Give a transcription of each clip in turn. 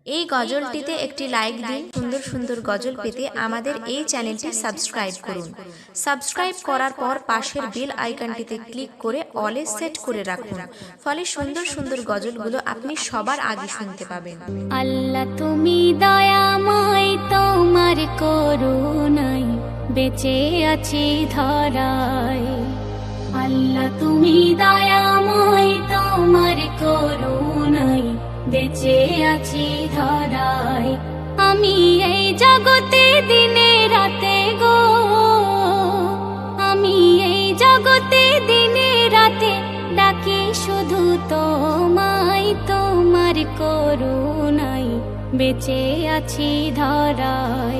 এই গজলটিতে একটি লাইক দিন। সুন্দর সুন্দর গজল পেতে আমাদের এই চ্যানেলটি সাবস্ক্রাইব করুন। সাবস্ক্রাইব করার পর পাশের বেল আইকনটিতে ক্লিক করে অলে সেট করে রাখুন, ফলে সুন্দর সুন্দর গজলগুলো আপনি সবার আগে শুনতে পাবেন। আল্লাহ তুমি দয়াময়, তোমার করুণায় বেঁচে আছি ধরায়। আল্লাহ তুমি দয়াময়, তোমার করুণায় বেঁচে আছি ধরায়। আমি এই জগতে দিনে রাতে গো, আমি এই জগতে দিনে রাতে ডাকি শুধু তোমায়, তোমার করুণায় বেঁচে আছি ধরায়।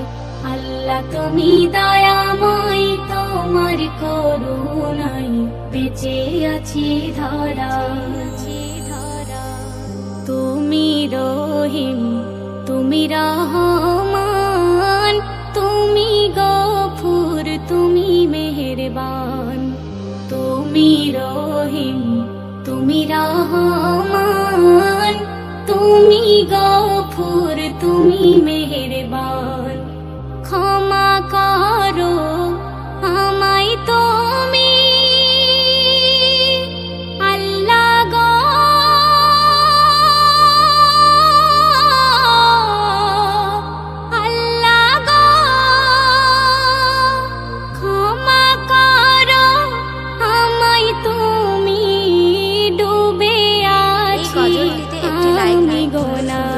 আল্লাহ তুমি দয়াময়, তোমার করুণায় বেঁচে আছি ধরায়। তুমি রহিম, তুমি রহমান, তুমি গফুর, তুমি মেহেরবান। তুমি রহিম, তুমি রহমান, তুমি গফুর, তুমি মেহেরবান। ক্ষমা করো আমায় তুমি আল্লাহ গো, আল্লাহ গো। ক্ষমা করো আমায় তুমি, ডুবে আছি আমি গোনায়।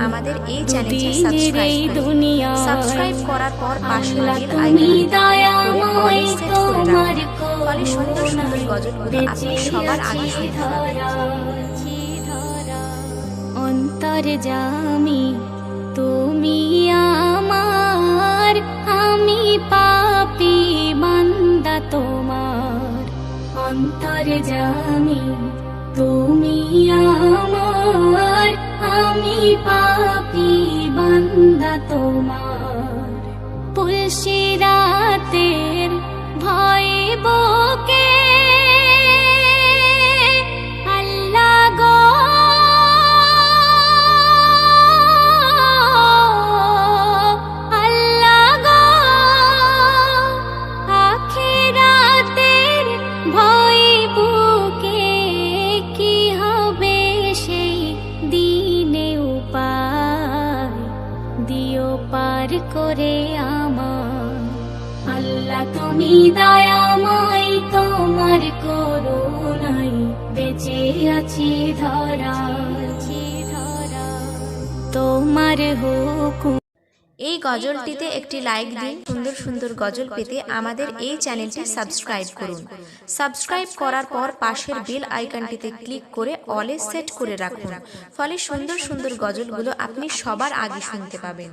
আমাদের এই চ্যানেলটি সাবস্ক্রাইব করুন। সাবস্ক্রাইব করার পর পাশের বেল আইকনটিতে ক্লিক করে অলে সেট করে রাখুন, ফলে সুন্দর সুন্দর গজলগুলো আপনি সবার আগে শুনতে পাবেন। অন্তর্যামী তুমি আমার, আমি পাপী বান্দা তোমার। অন্তর্যামী তুমি আমার, আমি পাপী বান্দা তোমার। পুলসিরাতের ভয়ে বুকে আল্লাহ গো, আল্লাহ গো। আখিরাতের ভয়ে বুকে কি হবে সেই দিনে উপায় দিও পার করে আমার। আল্লাহ তুমি দয়াময়, তোমার করুণায় বেঁচে আছি ধরায়। তোমার হুকুম। এই গজলটিতে একটি লাইক দিন। সুন্দর সুন্দর গজল পেতে আমাদের এই চ্যানেলটি সাবস্ক্রাইব করুন। সাবস্ক্রাইব করার পর পাশের বেল আইকনটিতে ক্লিক করে অলে সেট করে রাখুন, ফলে সুন্দর সুন্দর গজলগুলো আপনি সবার আগে শুনতে পাবেন।